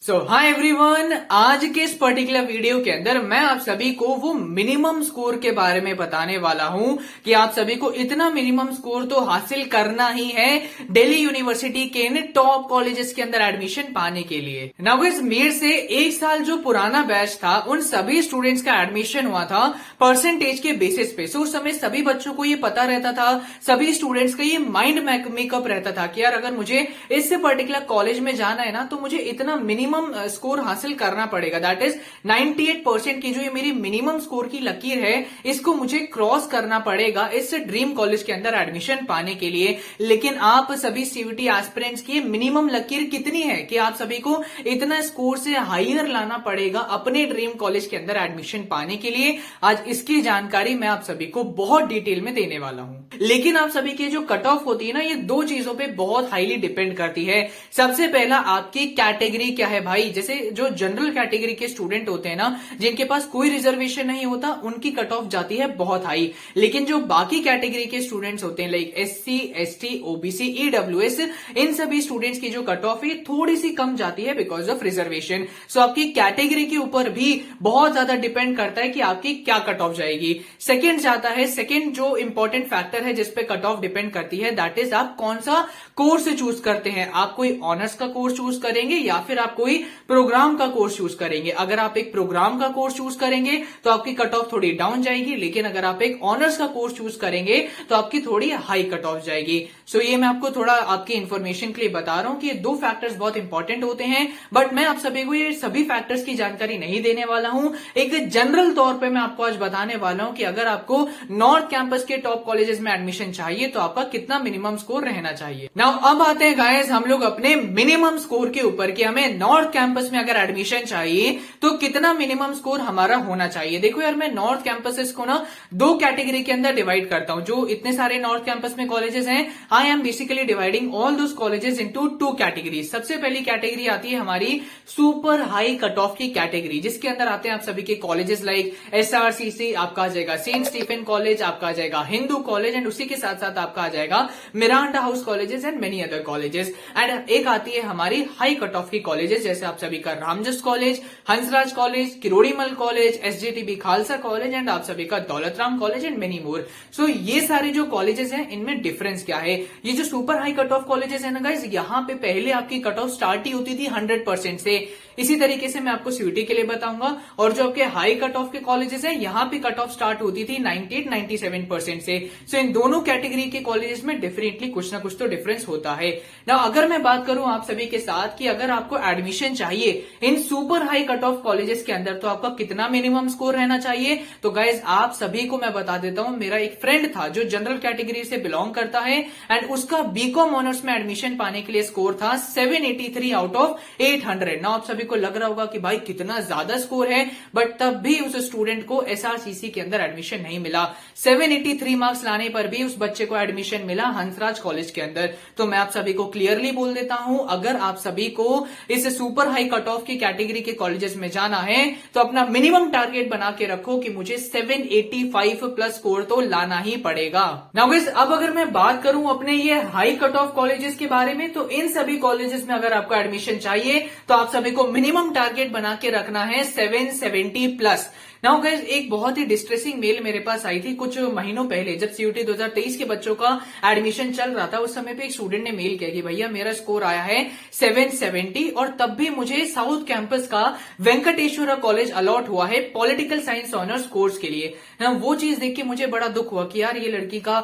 Hi everyone, आज के इस पर्टिकुलर वीडियो के अंदर मैं आप सभी को वो मिनिमम स्कोर के बारे में बताने वाला हूं कि आप सभी को इतना मिनिमम स्कोर तो हासिल करना ही है दिल्ली यूनिवर्सिटी के इन टॉप कॉलेजेस के अंदर एडमिशन पाने के लिए। नाउ गाइस, मेरे से एक साल जो पुराना बैच था उन सभी स्टूडेंट्स का एडमिशन हुआ था परसेंटेज के बेसिस पे। उस समय सभी बच्चों को ये पता रहता था, सभी स्टूडेंट्स का ये माइंड मेकअप रहता था कि यार अगर मुझे इस पर्टिकुलर कॉलेज में जाना है ना तो मुझे इतना मिनिमम स्कोर हासिल करना पड़ेगा। दैट इज 98% की जो ये मेरी मिनिमम स्कोर की लकीर है इसको मुझे क्रॉस करना पड़ेगा इस ड्रीम कॉलेज के अंदर एडमिशन पाने के लिए। लेकिन आप सभी सीयूईटी एस्पिरेंट्स की मिनिमम लकीर कितनी है कि आप सभी को इतना स्कोर से हायर लाना पड़ेगा अपने ड्रीम कॉलेज के अंदर एडमिशन पाने के लिए? आज इसकी जानकारी मैं आप सभी को बहुत डिटेल में देने वाला हूं। लेकिन आप सभी की जो कट ऑफ होती है ना, ये दो चीजों पे बहुत हाईली डिपेंड करती है। सबसे पहला आपकी कैटेगरी क्या है भाई। जैसे जो जनरल कैटेगरी के स्टूडेंट होते हैं ना, जिनके पास कोई रिजर्वेशन नहीं होता, उनकी कट ऑफ जाती है बहुत हाई। लेकिन जो बाकी कैटेगरी के स्टूडेंट्स होते हैं like SC, ST, OBC, EWS, इन सभी स्टूडेंट्स की जो कट ऑफ है थोड़ी सी कम जाती है बिकॉज ऑफ रिजर्वेशन। सो आपकी कैटेगरी के ऊपर भी बहुत ज्यादा डिपेंड करता है कि आपकी क्या कट ऑफ जाएगी। सेकेंड जाता है, सेकेंड जो इंपॉर्टेंट फैक्टर है जिसपे कट ऑफ डिपेंड करती है, दैट इज आप कौन सा कोर्स चूज करते हैं। आप कोई ऑनर्स का कोर्स चूज करेंगे या फिर आप कोई प्रोग्राम का कोर्स चूज करेंगे। अगर आप एक प्रोग्राम का कोर्स चूज करेंगे तो आपकी कट ऑफ थोड़ी डाउन जाएगी, लेकिन अगर आप एक ऑनर्स का कोर्स चूज करेंगे तो आपकी थोड़ी हाई कट ऑफ जाएगी। ये मैं आपको थोड़ा आपकी इंफॉर्मेशन के लिए बता रहा हूं कि ये दो फैक्टर्स बहुत इंपॉर्टेंट होते हैं, बट मैं आप सभी को ये सभी फैक्टर्स की जानकारी नहीं देने वाला हूं। एक जनरल तौर पर मैं आपको आज बताने वाला हूं कि अगर आपको नॉर्थ कैंपस के टॉप कॉलेजेस में एडमिशन चाहिए तो आपका कितना मिनिमम स्कोर रहना चाहिए। नाउ अब आते हैं गाइस हम लोग अपने मिनिमम स्कोर के ऊपर कि हमें नॉर्थ कैंपस में अगर एडमिशन चाहिए तो कितना मिनिमम स्कोर हमारा होना चाहिए। देखो यार, मैं नॉर्थ कैंपसेस को ना दो कैटेगरी के अंदर डिवाइड करता हूं। जो इतने सारे नॉर्थ कैंपस में कॉलेजेस हैं, I am basically dividing all those colleges into two categories. सबसे पहली कैटेगरी आती है हमारी सुपर हाई कट ऑफ की कैटेगरी, जिसके अंदर आते हैं आप सभी के कॉलेजेस लाइक एसआरसीसी, आपका आ जाएगा सेंट स्टीफन कॉलेज, आपका आ जाएगा हिंदू कॉलेज, एंड उसी के साथ साथ आपका आ जाएगा Miranda House colleges and many other colleges. And एक आती है हमारी हाई कट ऑफ की कॉलेजेस, जैसे आप सभी का Ramjas College, Hansraj College, Kirori Mal College, SGTB Khalsa College, and आप सभी का Daulat Ram College and many more. ये सारे जो कॉलेजेस हैं इनमें डिफरेंस क्या है। ये जो super high cut off colleges है ना गाइस, यहाँ पे पहले आपकी कट ऑफ स्टार्ट ही होती थी 100% से। इसी तरीके से मैं आपको सीयूईटी के लिए बताऊंगा। और जो आपके हाई कट ऑफ के कॉलेजेस हैं, यहाँ पे कट ऑफ स्टार्ट होती थी 98-97% से। इन दोनों कैटेगरी के कॉलेजेस में डेफिनेटली कुछ ना कुछ तो डिफरेंस होता है ना। अगर मैं बात करूं आप सभी के साथ कि अगर आपको एडमिशन चाहिए in super high cut off colleges के अंदर तो आपका कितना मिनिमम स्कोर रहना चाहिए, तो गाइज आप सभी को मैं बता देता हूं। मेरा एक फ्रेंड था जो जनरल कैटेगरी से बिलोंग करता है एंड उसका बीकॉम ऑनर्स में एडमिशन पाने के लिए स्कोर था 783 आउट ऑफ 800। ना आप सभी को लग रहा होगा कि भाई कितना ज्यादा स्कोर है, बट तब भी उस स्टूडेंट को एसआरसीसी के अंदर एडमिशन नहीं मिला। 783 मार्क्स लाने पर भी उस बच्चे को एडमिशन मिला हंसराज कॉलेज के अंदर। तो मैं आप सभी को क्लियरली बोल देता हूं, अगर आप सभी को इस सुपर हाई कट ऑफ की कैटेगरी के कॉलेजेस में जाना है तो अपना मिनिमम टारगेट बना के रखो कि मुझे 785 प्लस स्कोर तो लाना ही पड़ेगा। नाउ गाइस, अब अगर मैं बात करूं अपने ये हाई कट ऑफ कॉलेजेस के बारे में, तो इन सभी कॉलेजेस में अगर आपको एडमिशन चाहिए तो आप सभी को मिनिमम टारगेट बना के रखना है 770 प्लस। नाउ गाइस, एक बहुत ही डिस्ट्रेसिंग मेल मेरे पास आई थी कुछ महीनों पहले, जब सीयूईटी 2023 के बच्चों का एडमिशन चल रहा था। उस समय पे एक स्टूडेंट ने मेल किया कि भैया मेरा स्कोर आया है 770 और तब भी मुझे साउथ कैंपस का वेंकटेश्वरा कॉलेज अलॉट हुआ है पॉलिटिकल साइंस ऑनर्स कोर्स के लिए ना। वो चीज देख के मुझे बड़ा दुख हुआ कि यार ये लड़की का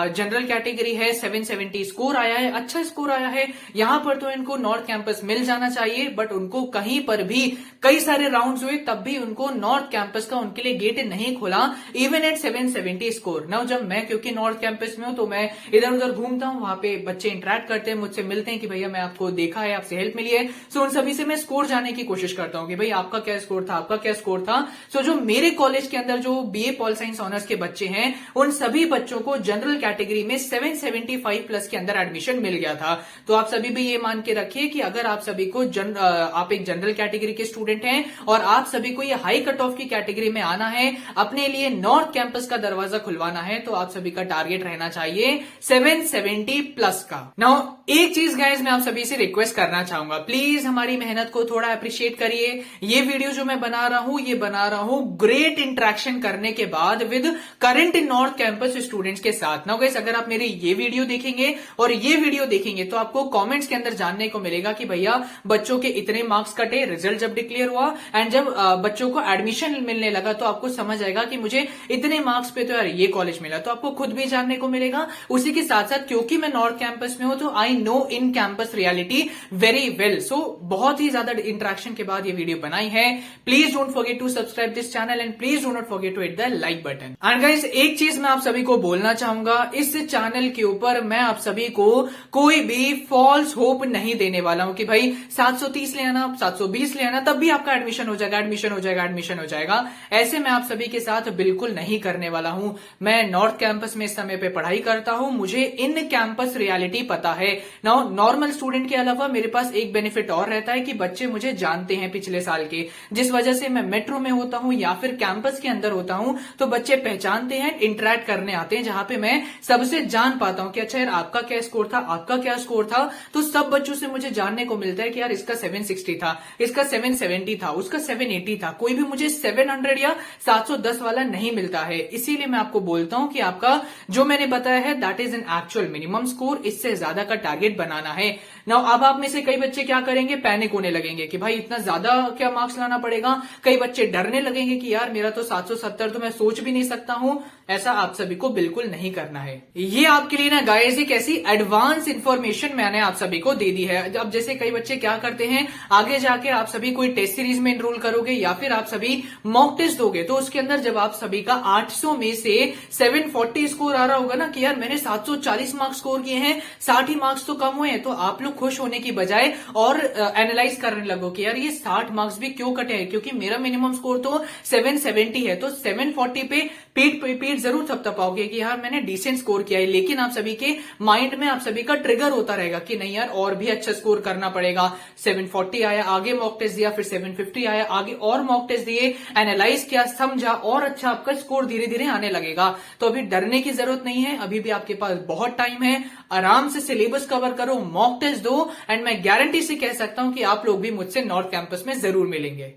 जनरल कैटेगरी है, 770 स्कोर आया है, अच्छा स्कोर आया है, यहां पर तो इनको नॉर्थ कैंपस मिल जाना चाहिए, बट उनको कहीं पर भी कई सारे राउंड्स हुए तब भी उनको नॉर्थ कैंपस का उनके लिए गेट नहीं खुला इवन एट 770 स्कोर। नाउ जब मैं क्योंकि नॉर्थ कैंपस में हूं तो मैं इधर उधर घूमता हूं, वहां पे बच्चे इंटरेक्ट करते हैं, मुझसे मिलते हैं कि भैया मैं आपको देखा है, आपसे हेल्प मिली है। उन सभी से मैं स्कोर जानने की कोशिश करता हूं कि भाई आपका क्या स्कोर था, आपका क्या स्कोर था। जो मेरे कॉलेज के अंदर जो बीए पॉल साइंस ऑनर्स के बच्चे हैं उन सभी बच्चों को जनरल कैटेगरी में 775 प्लस के अंदर एडमिशन मिल गया था। तो आप सभी भी ये मान के रखिए कि अगर आप सभी को आप एक जनरल कैटेगरी के स्टूडेंट हैं और आप सभी को ये हाई कट ऑफ की कैटेगरी में आना है, अपने लिए नॉर्थ कैंपस का दरवाजा खुलवाना है, तो आप सभी का टारगेट रहना चाहिए 770 प्लस का। नाउ एक चीज गाइस मैं आप सभी से रिक्वेस्ट करना चाहूंगा, प्लीज हमारी मेहनत को थोड़ा अप्रिशिएट करिए। ये वीडियो जो मैं बना रहा हूं, ये बना रहा हूं ग्रेट इंटरेक्शन करने के बाद with current north campus students के साथ। नाउ गाइस अगर आप मेरी ये वीडियो देखेंगे और ये वीडियो देखेंगे तो आपको कमेंट्स के अंदर जानने को मिलेगा कि भैया बच्चों के इतने मार्क्स कटे, रिजल्ट जब डिक्लेयर हुआ एंड जब बच्चों को एडमिशन मिलने लगा तो आपको समझ आएगा कि मुझे इतने मार्क्स पे तो यार ये कॉलेज मिला, तो आपको खुद भी जानने को मिलेगा। उसी के साथ साथ क्योंकि मैं नॉर्थ कैंपस में हूं तो I know in campus reality very well. So बहुत ही ज्यादा इंटरेक्शन के बाद ये वीडियो बनाई है। Please don't forget to subscribe this channel and please do not forget to hit the like button. And guys एक चीज मैं आप सभी को बोलना चाहूंगा, इस चैनल के ऊपर मैं आप सभी को कोई भी फॉल्स होप नहीं देने वाला हूं कि भाई 730 ले आना, 720 ले आना, तब भी आपका एडमिशन हो जाएगा, एडमिशन हो जाएगा, एडमिशन हो जाएगा। ऐसे मैं आप सभी के साथ बिल्कुल नहीं करने वाला हूं। मैं नॉर्थ कैंपस में इस समय पे पढ़ाई करता हूं, मुझे इन कैंपस रियलिटी पता है। नाउ नॉर्मल स्टूडेंट के अलावा मेरे पास एक बेनिफिट और रहता है कि बच्चे मुझे जानते हैं पिछले साल के, जिस वजह से मैं मेट्रो में होता हूं या फिर कैंपस के अंदर होता हूं तो बच्चे पहचानते हैं, इंटरेक्ट करने आते हैं, जहां पे मैं सबसे जान पाता हूं कि अच्छा यार आपका क्या स्कोर था, आपका क्या स्कोर था। तो सब बच्चों से मुझे जानने को मिलता है कि यार इसका 760 था, इसका 770 था, उसका 780 था। कोई भी मुझे 700 या 710 वाला नहीं मिलता है। इसीलिए मैं आपको बोलता हूं कि आपका जो मैंने बताया है that is an actual minimum score, इससे ज्यादा का टारगेट बनाना है। नाउ अब आप में से कई बच्चे क्या करेंगे, पैनिक होने लगेंगे कि भाई इतना ज्यादा क्या मार्क्स लाना पड़ेगा। कई बच्चे डरने लगेंगे कि यार मेरा तो 770 तो मैं सोच भी नहीं सकता हूं। ऐसा आप सभी को बिल्कुल नहीं करना है। ये आपके लिए ना गाइस एक ऐसी एडवांस इंफॉर्मेशन मैंने आप सभी को दे दी है। अब जैसे कई बच्चे क्या करते हैं, आगे जाके आप सभी कोई टेस्ट सीरीज में एनरोल करोगे या फिर आप सभी मॉक टेस्ट दोगे, तो उसके अंदर जब आप सभी का 800 में से 740 स्कोर आ रहा होगा ना कि यार मैंने 740 मार्क्स स्कोर किए हैं, 60 ही मार्क्स तो कम हुए हैं, तो आप लोग खुश होने की बजाय और एनालाइज करने लगो कि यार ये 60 मार्क्स भी क्यों कटे हैं, क्योंकि मेरा मिनिमम स्कोर तो 770 है। तो 740 पे पीठ जरूर थपथपाओगे कि यार मैंने डिसेंट स्कोर किया है, लेकिन आप सभी के माइंड में आप सभी का ट्रिगर होता रहेगा कि नहीं यार और भी अच्छा स्कोर करना पड़ेगा। 740 आया, आगे मॉक टेस्ट दिया, फिर 750 आया, आगे और मॉक टेस्ट दिए, एनालाइज किया, समझा और अच्छा आपका स्कोर धीरे धीरे आने लगेगा। तो अभी डरने की जरूरत नहीं है, अभी भी आपके पास बहुत टाइम है। आराम से सिलेबस कवर करो, मॉक टेस्ट दो एंड मैं गारंटी से कह सकता हूं कि आप लोग भी मुझसे नॉर्थ कैंपस में जरूर मिलेंगे।